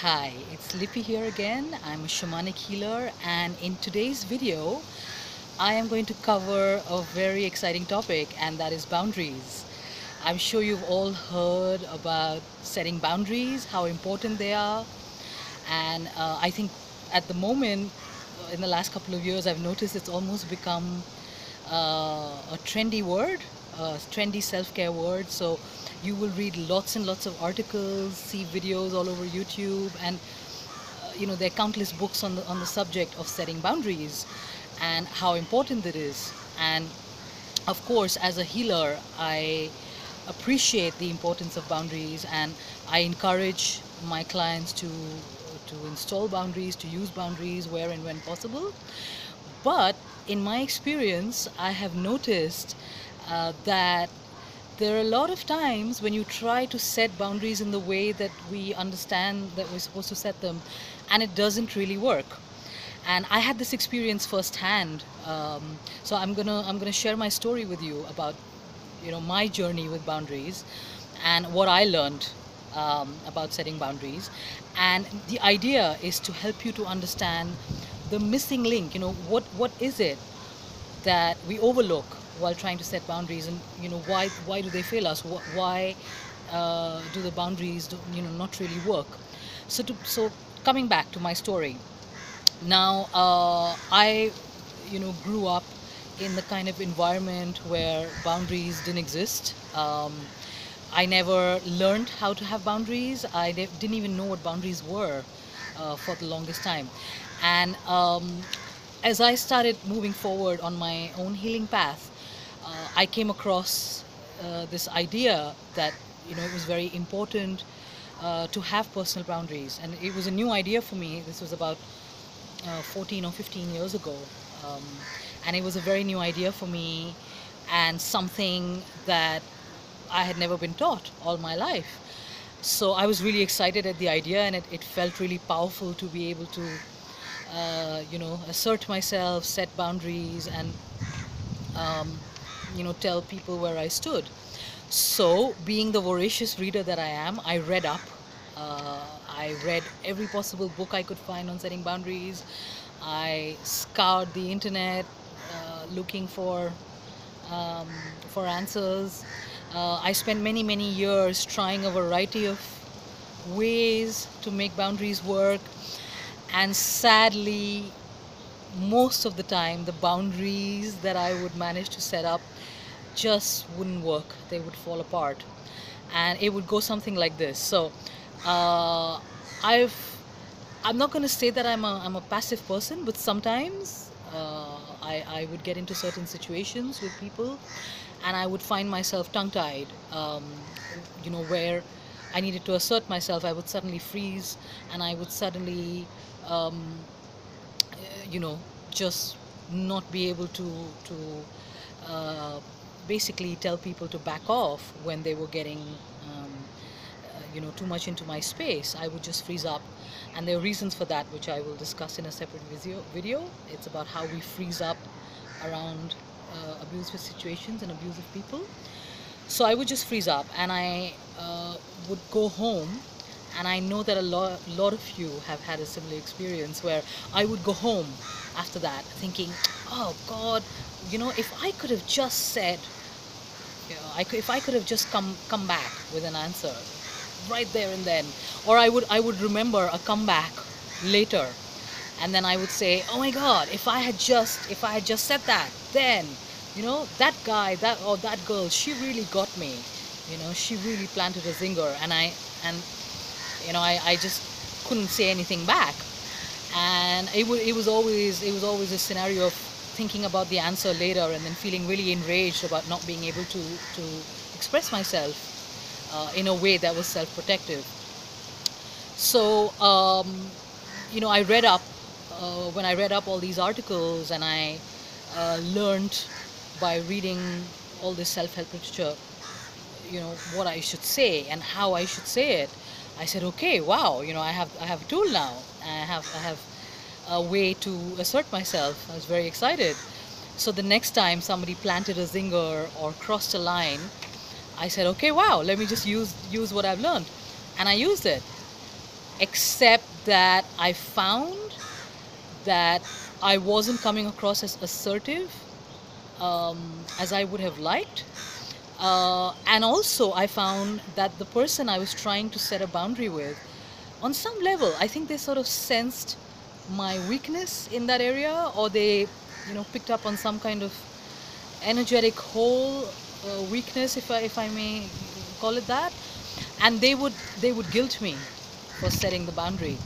Hi, it's Lippy here again. I'm a shamanic healer, and in today's video I am going to cover a very exciting topic, and that is boundaries. I'm sure you've all heard about setting boundaries, how important they are, and I think at the moment, in the last couple of years, I've noticed it's almost become a trendy word, a trendy self-care word. So you will read lots and lots of articles, see videos all over YouTube, and there are countless books on the subject of setting boundaries and how important it is. And of course, as a healer, I appreciate the importance of boundaries, and I encourage my clients to install boundaries, to use boundaries where and when possible. But in my experience, I have noticed that there are a lot of times when you try to set boundaries in the way that we understand that we're supposed to set them, and it doesn't really work. And I had this experience firsthand. So I'm gonna share my story with you about my journey with boundaries and what I learned about setting boundaries. And the idea is to help you to understand the missing link. What is it that we overlook while trying to set boundaries, and why do they fail us? Why do the boundaries not really work? So coming back to my story now, I grew up in the kind of environment where boundaries didn't exist. I never learned how to have boundaries. I didn't even know what boundaries were for the longest time. And as I started moving forward on my own healing path, I came across this idea that it was very important to have personal boundaries, and it was a new idea for me. This was about 14 or 15 years ago, um, and it was a very new idea for me, and something that I had never been taught all my life. So I was really excited at the idea, and it felt really powerful to be able to assert myself, set boundaries, and tell people where I stood. So, being the voracious reader that I am, I read up. I read every possible book I could find on setting boundaries. I scoured the internet looking for answers. I spent many years trying a variety of ways to make boundaries work, and sadly, most of the time, the boundaries that I would manage to set up just wouldn't work. They would fall apart, and it would go something like this. So uh, I've I'm not going to say that I'm a passive person, but sometimes I would get into certain situations with people, and I would find myself tongue-tied. Where I needed to assert myself, I would suddenly freeze, and I would suddenly um, you know just not be able to uh, basically tell people to back off when they were getting too much into my space. I would just freeze up, and there are reasons for that, which I will discuss in a separate video. It's about how we freeze up around abusive situations and abusive people. So I would just freeze up, and I would go home. And I know that a lot of you have had a similar experience, where I would go home after that thinking, oh God, if I could have just said, if I could have just come back with an answer right there and then, or I would remember a comeback later, and then I would say, oh my God, if I had just said that, then that guy, that girl, she really got me. She really planted a zinger, and I just couldn't say anything back. And it was always a scenario of thinking about the answer later, and then feeling really enraged about not being able to express myself in a way that was self-protective. So I read up when I read up all these articles, and I learned by reading all this self-help literature, what I should say and how I should say it. I said, okay, wow, I have a tool now. I have a way to assert myself. I was very excited. So the next time somebody planted a zinger or crossed a line, I said, okay, wow, let me just use what I've learned. And I used it. except that I found that I wasn't coming across as assertive as I would have liked. And also, I found that the person I was trying to set a boundary with, on some level, I think they sort of sensed my weakness in that area, or they, picked up on some kind of energetic hole weakness, if I may call it that, and they would guilt me for setting the boundary,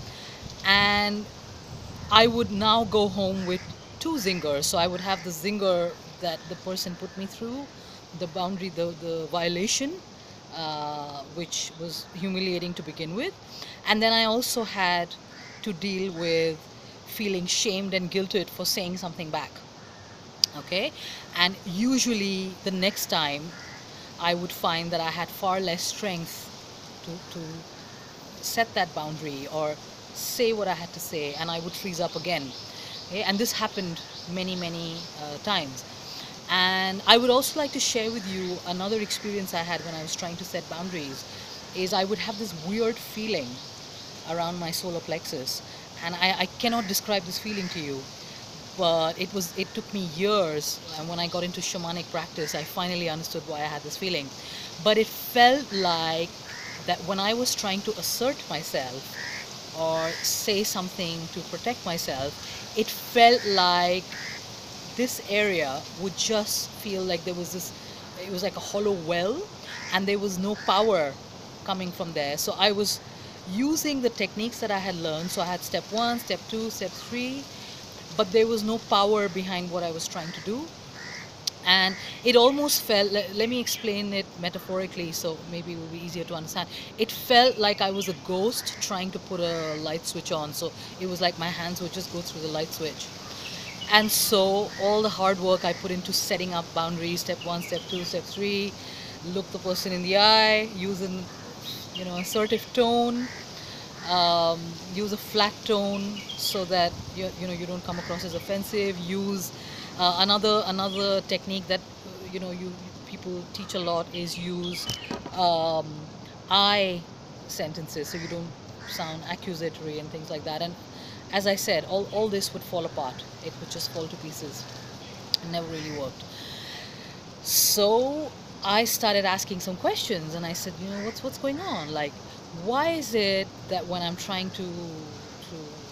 and I would now go home with two zingers. So I would have the zinger that the person put me through, the boundary, the violation, which was humiliating to begin with. And then I also had to deal with feeling shamed and guilted for saying something back. Okay? And usually the next time I would find that I had far less strength to set that boundary or say what I had to say, and I would freeze up again. Okay? And this happened many, many times. And I would also like to share with you another experience I had when I was trying to set boundaries. Is I would have this weird feeling around my solar plexus, and I cannot describe this feeling to you. But it took me years, and when I got into shamanic practice, I finally understood why I had this feeling. But it felt like that when I was trying to assert myself or say something to protect myself, it felt like this area would just feel like there was this, it was like a hollow well, and there was no power coming from there. So I was using the techniques that I had learned. So I had step 1, step 2, step 3, but there was no power behind what I was trying to do. And it almost felt, let me explain it metaphorically so maybe it will be easier to understand. It felt like I was a ghost trying to put a light switch on. So it was like my hands would just go through the light switch. And so all the hard work I put into setting up boundaries, step 1, step 2, step 3, look the person in the eye, use an assertive tone, use a flat tone so that you don't come across as offensive. Use another technique that you people teach a lot is use um, I sentences, so you don't sound accusatory and things like that. And as I said, all this would fall apart. It would just fall to pieces. It never really worked. So I started asking some questions, and I said, what's going on? Like, why is it that when I'm trying to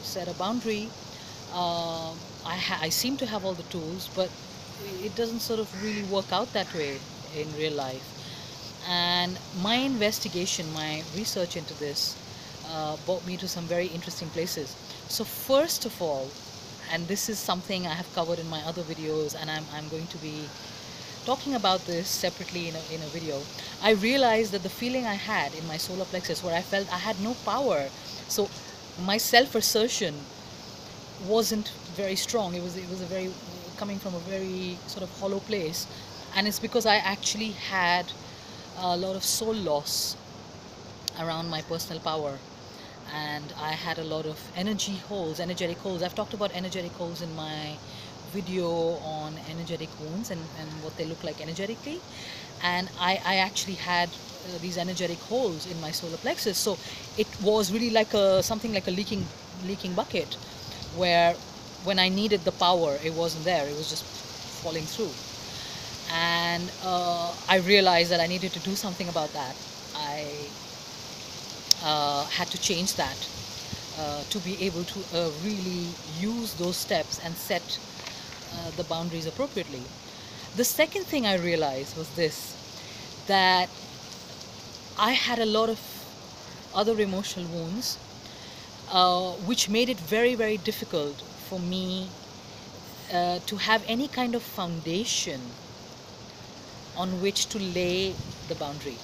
set a boundary, I seem to have all the tools, but it doesn't sort of really work out that way in real life? And my investigation, my research into this, brought me to some very interesting places. So first of all, and this is something I have covered in my other videos, and I'm going to be talking about this separately in a video, I realized that the feeling I had in my solar plexus, where I felt I had no power, so my self-assertion wasn't very strong. It was a very, coming from a very sort of hollow place, and it's because I actually had a lot of soul loss around my personal power, and I had a lot of energetic holes. I've talked about energetic holes in my video on energetic wounds and what they look like energetically, and I actually had these energetic holes in my solar plexus. So it was really like something like a leaking bucket, where when I needed the power, it wasn't there. It was just falling through. And I realized that I needed to do something about that. I had to change that to be able to really use those steps and set the boundaries appropriately. The second thing I realized was this, that I had a lot of other emotional wounds, which made it very, very difficult for me to have any kind of foundation on which to lay the boundary.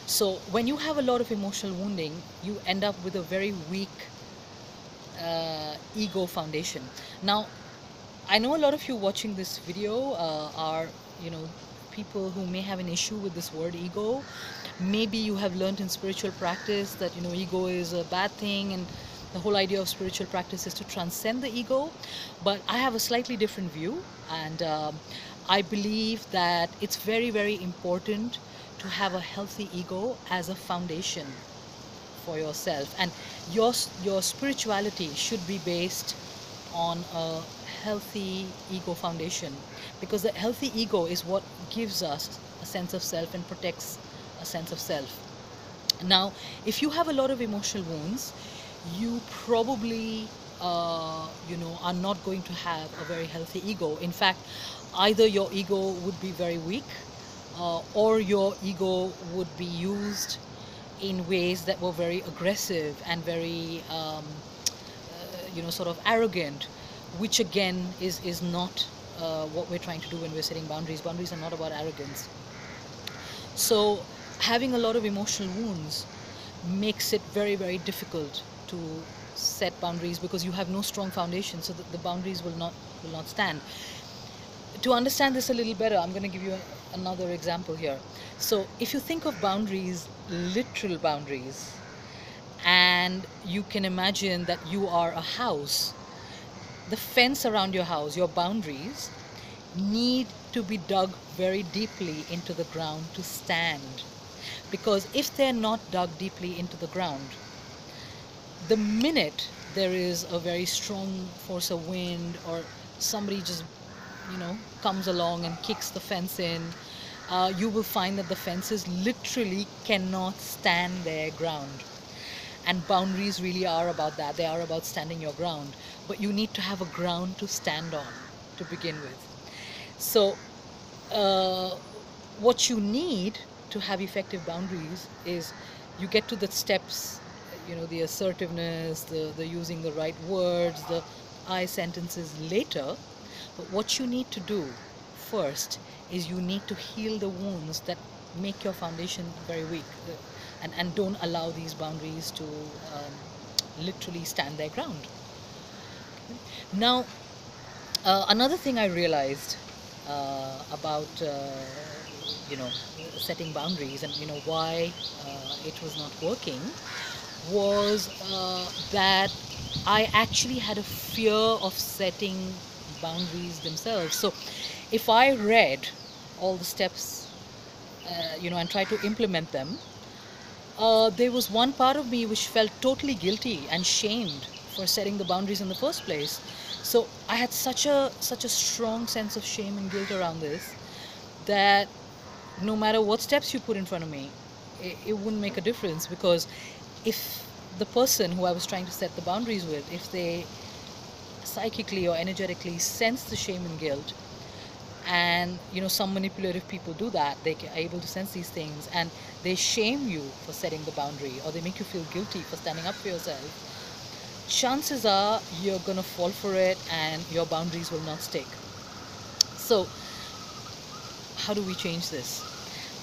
So when you have a lot of emotional wounding, you end up with a very weak ego foundation. Now, I know a lot of you watching this video are, people who may have an issue with this word ego. Maybe you have learned in spiritual practice that, ego is a bad thing, and the whole idea of spiritual practice is to transcend the ego. But I have a slightly different view, and I believe that it's very, very important to have a healthy ego as a foundation for yourself, and your spirituality should be based on a healthy ego foundation, because the healthy ego is what gives us a sense of self and protects a sense of self. Now, if you have a lot of emotional wounds, you probably are not going to have a very healthy ego. In fact, either your ego would be very weak, or your ego would be used in ways that were very aggressive and very sort of arrogant, which again is not what we're trying to do when we're setting boundaries. Boundaries are not about arrogance. So having a lot of emotional wounds makes it very, very difficult to set boundaries, because you have no strong foundation, so that the boundaries will not stand. To understand this a little better, I'm going to give you another example here. So if you think of boundaries, literal boundaries, and you can imagine that you are a house, the fence around your house, your boundaries, need to be dug very deeply into the ground to stand. Because if they're not dug deeply into the ground, the minute there is a very strong force of wind, or somebody just comes along and kicks the fence in, you will find that the fences literally cannot stand their ground. And boundaries really are about that. They are about standing your ground, but you need to have a ground to stand on to begin with. So what you need to have effective boundaries is, you get to the steps, the assertiveness, the using the right words, the I sentences later. But what you need to do first is, you need to heal the wounds that make your foundation very weak, and don't allow these boundaries to literally stand their ground. Now, another thing I realized about setting boundaries, and why it was not working, was that I actually had a fear of setting boundaries themselves. So if I read all the steps and tried to implement them, there was one part of me which felt totally guilty and shamed for setting the boundaries in the first place. So I had such a strong sense of shame and guilt around this, that no matter what steps you put in front of me, it wouldn't make a difference. Because if the person who I was trying to set the boundaries with, if they psychically or energetically sense the shame and guilt, and some manipulative people do that, they are able to sense these things, and they shame you for setting the boundary, or they make you feel guilty for standing up for yourself, chances are you're gonna fall for it and your boundaries will not stick. So how do we change this,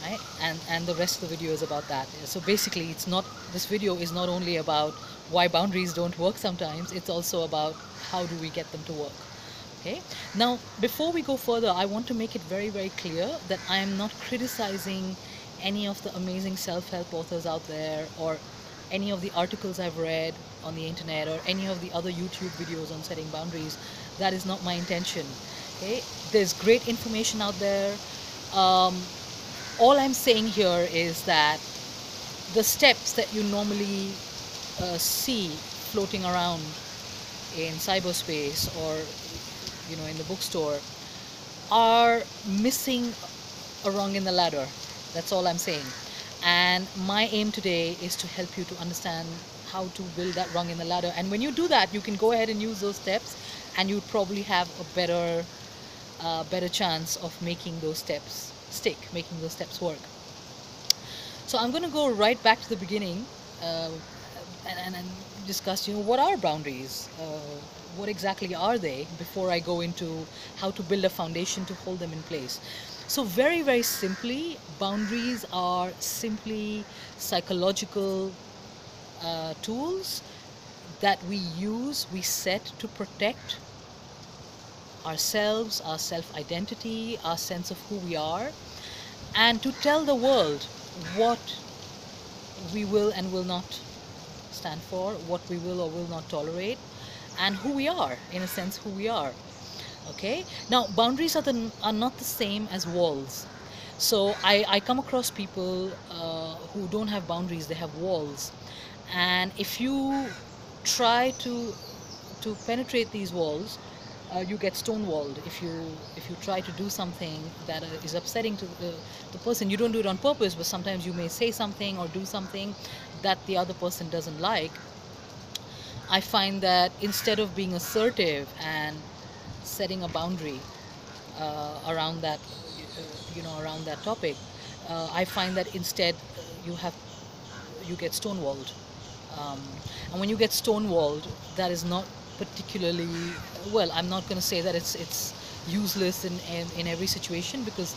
right? And the rest of the video is about that. So basically, this video is not only about why boundaries don't work sometimes, it's also about how do we get them to work. Okay. Now, before we go further, I want to make it very, very clear that I am not criticizing any of the amazing self-help authors out there, or any of the articles I've read on the internet, or any of the other YouTube videos on setting boundaries. That is not my intention. Okay. There's great information out there. All I'm saying here is that the steps that you normally see floating around in cyberspace, or in the bookstore, are missing a rung in the ladder. That's all I'm saying. And my aim today is to help you to understand how to build that rung in the ladder. And when you do that, you can go ahead and use those steps, and you'll probably have a better chance of making those steps stick, making those steps work. So I'm going to go right back to the beginning and discuss, what are boundaries? What exactly are they, before I go into how to build a foundation to hold them in place. So very, very simply, boundaries are simply psychological tools that we set to protect ourselves, our self-identity, our sense of who we are, and to tell the world what we will and will not stand for, what we will or will not tolerate, and who we are, in a sense, who we are. Okay. Now, boundaries are not the same as walls. So I come across people who don't have boundaries, they have walls. And if you try to penetrate these walls, you get stonewalled. If you try to do something that is upsetting to the person, you don't do it on purpose, but sometimes you may say something or do something that the other person doesn't like. I find that instead of being assertive and setting a boundary around that, around that topic, I find that instead you get stonewalled. Um, and when you get stonewalled, that is not particularly well. I'm not going to say that it's useless in every situation, because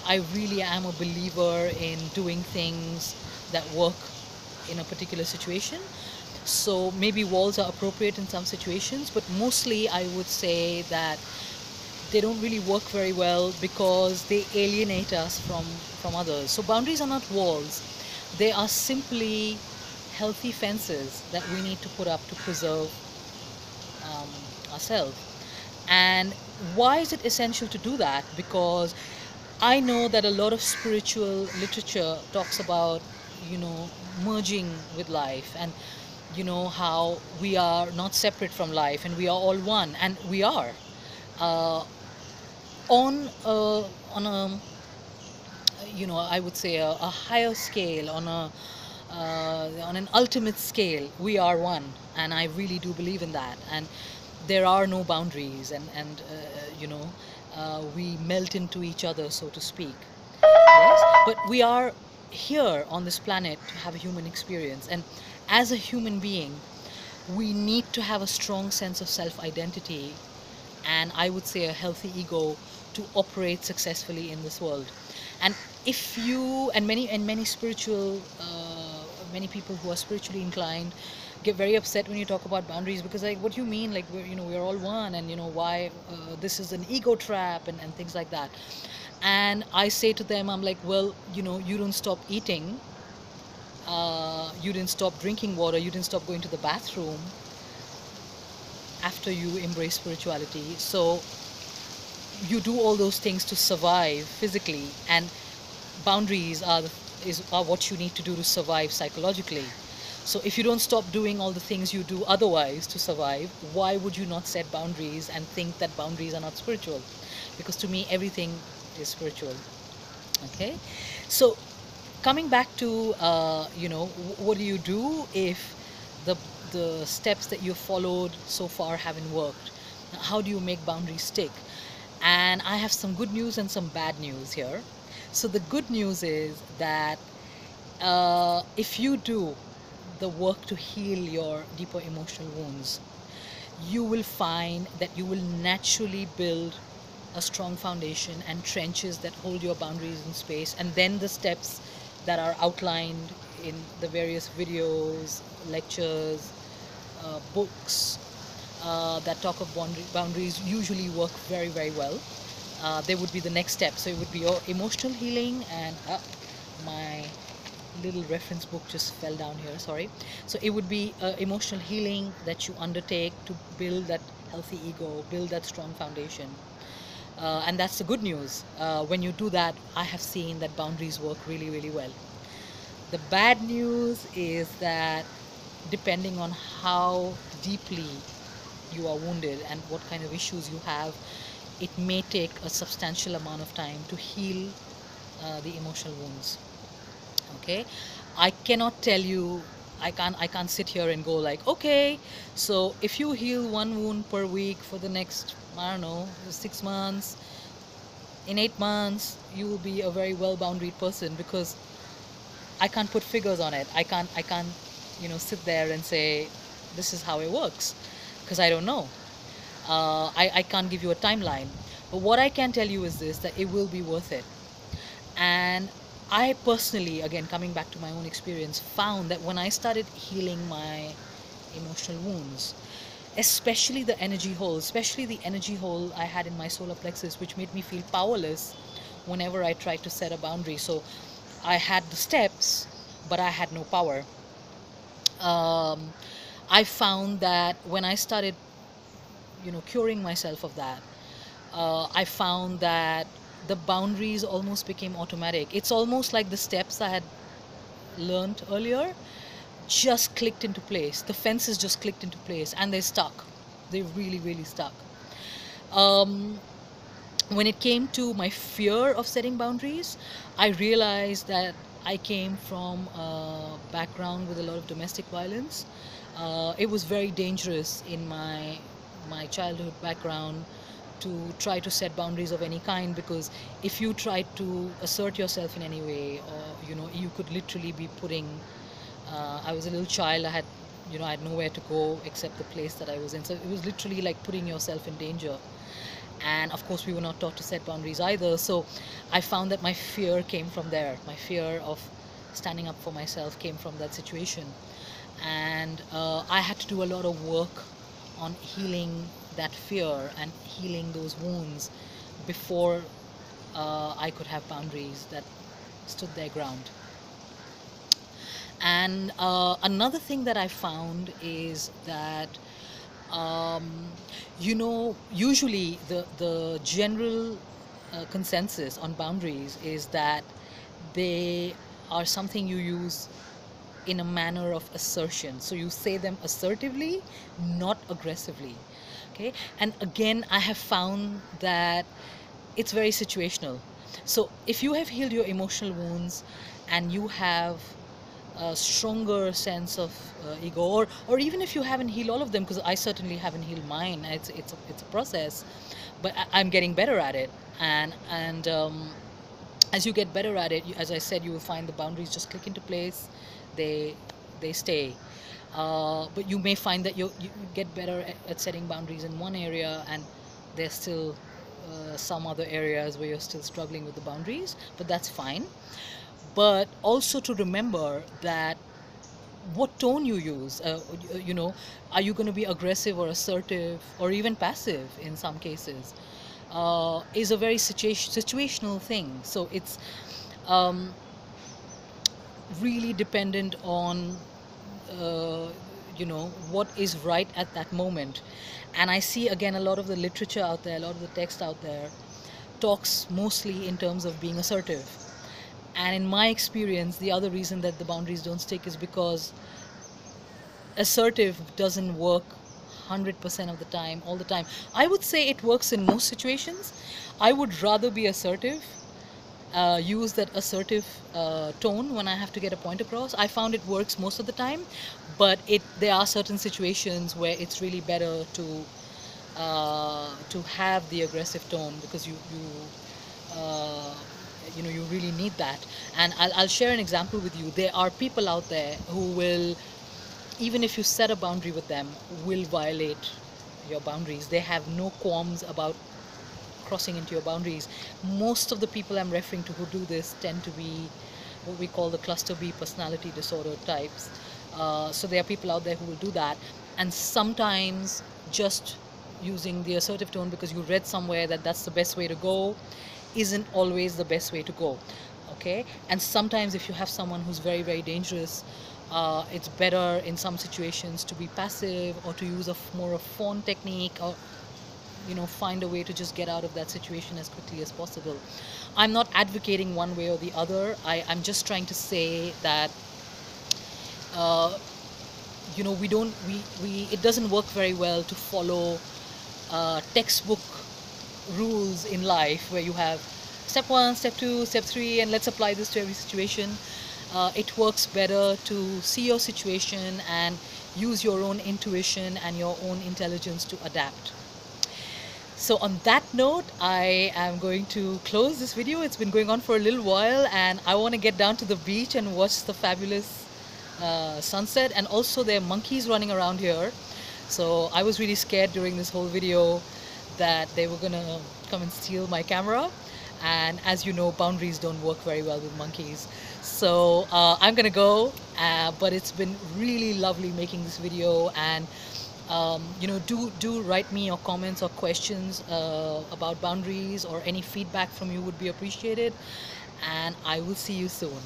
I really am a believer in doing things that work in a particular situation. So maybe walls are appropriate in some situations, but mostly I would say that they don't really work very well because they alienate us from others. So boundaries are not walls. They are simply healthy fences that we need to put up to preserve um, ourselves. And why is it essential to do that? Because I know that a lot of spiritual literature talks about, you know, merging with life, and how we are not separate from life and we are all one, and we are. Uh, on a, I would say a higher scale, on an ultimate scale, we are one, and I really do believe in that. And there are no boundaries, and we melt into each other, so to speak. Yes, but we are here on this planet to have a human experience, and as a human being, we need to have a strong sense of self-identity, and I would say a healthy ego, to operate successfully in this world. And if you and many people who are spiritually inclined get very upset when you talk about boundaries, because like, what do you mean, like, we're all one, and why this is an ego trap, and things like that. And I say to them, I'm like, well, you don't stop eating, you didn't stop drinking water, you didn't stop going to the bathroom after you embrace spirituality. So you do all those things to survive physically, and boundaries are what you need to do to survive psychologically. So if you don't stop doing all the things you do otherwise to survive, why would you not set boundaries and think that boundaries are not spiritual? Because to me, everything is spiritual. Okay, so coming back to what do you do if the steps that you've followed so far haven't worked? How do you make boundaries stick? And I have some good news and some bad news here. So the good news is that if you do the work to heal your deeper emotional wounds, you will find that you will naturally build a strong foundation and trenches that hold your boundaries in space. And then the steps that are outlined in the various videos, lectures, books that talk of boundaries usually work very, very well. They would be the next step. So it would be your emotional healing, and my little reference book just fell down here, sorry. So it would be emotional healing that you undertake to build that healthy ego, build that strong foundation. And that's the good news. When you do that, I have seen that boundaries work really, really well. The bad news is that depending on how deeply you are wounded and what kind of issues you have, it may take a substantial amount of time to heal the emotional wounds. Okay, I cannot tell you, I can't sit here and go like, okay, so if you heal one wound per week for the next, I don't know, 6 months, in 8 months you will be a very well boundaried person, because I can't put figures on it. I can't sit there and say this is how it works, because I don't know. I can't give you a timeline, but what I can tell you is this, that it will be worth it. And I personally, again, coming back to my own experience, found that when I started healing my emotional wounds, especially the energy hole I had in my solar plexus, which made me feel powerless whenever I tried to set a boundary. So I had the steps, but I had no power. Um, I found that when I started, curing myself of that, I found that the boundaries almost became automatic. It's almost like the steps I had learned earlier, just clicked into place. The fences just clicked into place, and they stuck. They really, really stuck. Um, when it came to my fear of setting boundaries, I realized that I came from a background with a lot of domestic violence. It was very dangerous in my childhood background to try to set boundaries of any kind, because if you tried to assert yourself in any way, or you could literally be putting. I was a little child. I had nowhere to go except the place that I was in. So it was literally like putting yourself in danger. And of course, we were not taught to set boundaries either. So I found that my fear came from there. My fear of standing up for myself came from that situation. And I had to do a lot of work on healing that fear and healing those wounds before I could have boundaries that stood their ground. And another thing that I found is that usually the general consensus on boundaries is that they are something you use in a manner of assertion. So you say them assertively, not aggressively. Okay? And again, I have found that it's very situational. So if you have healed your emotional wounds and you have a stronger sense of ego, or even if you haven't healed all of them, because I certainly haven't healed mine. It's a process, but I'm getting better at it. And as you get better at it, as I said, you will find the boundaries just click into place. They stay. But you may find that you get better at setting boundaries in one area, and there's still some other areas where you're still struggling with the boundaries, but that's fine. But also to remember that what tone you use, are you going to be aggressive or assertive or even passive in some cases, is a very situational thing. So it's really dependent on what is right at that moment. And I see again a lot of the literature out there, a lot of the text out there talks mostly in terms of being assertive. And in my experience, the other reason that the boundaries don't stick is because assertive doesn't work 100% of the time, all the time. I would say it works in most situations. I would rather be assertive, use that assertive tone when I have to get a point across. I found it works most of the time, but there are certain situations where it's really better to have the aggressive tone, because you really need that. And I'll share an example with you. There are people out there who will, even if you set a boundary with them, will violate your boundaries. They have no qualms about crossing into your boundaries. Most of the people I'm referring to who do this tend to be what we call the cluster B personality disorder types. So there are people out there who will do that, and sometimes just using the assertive tone because you read somewhere that that's the best way to go isn't always the best way to go. Okay? And sometimes if you have someone who's very, very dangerous, it's better in some situations to be passive or to use more of fawn technique, or find a way to just get out of that situation as quickly as possible. I'm not advocating one way or the other. I'm just trying to say that it doesn't work very well to follow textbook rules in life where you have step 1, step 2, step 3, and let's apply this to every situation. It works better to see your situation and use your own intuition and your own intelligence to adapt. So on that note, I am going to close this video. It's been going on for a little while, and I want to get down to the beach and watch the fabulous sunset. And also there are monkeys running around here. So I was really scared during this whole video that they were gonna come and steal my camera. And as you know, boundaries don't work very well with monkeys. So I'm gonna go, but it's been really lovely making this video. And do write me your comments or questions about boundaries, or any feedback from you would be appreciated. And I will see you soon.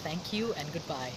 Thank you and goodbye.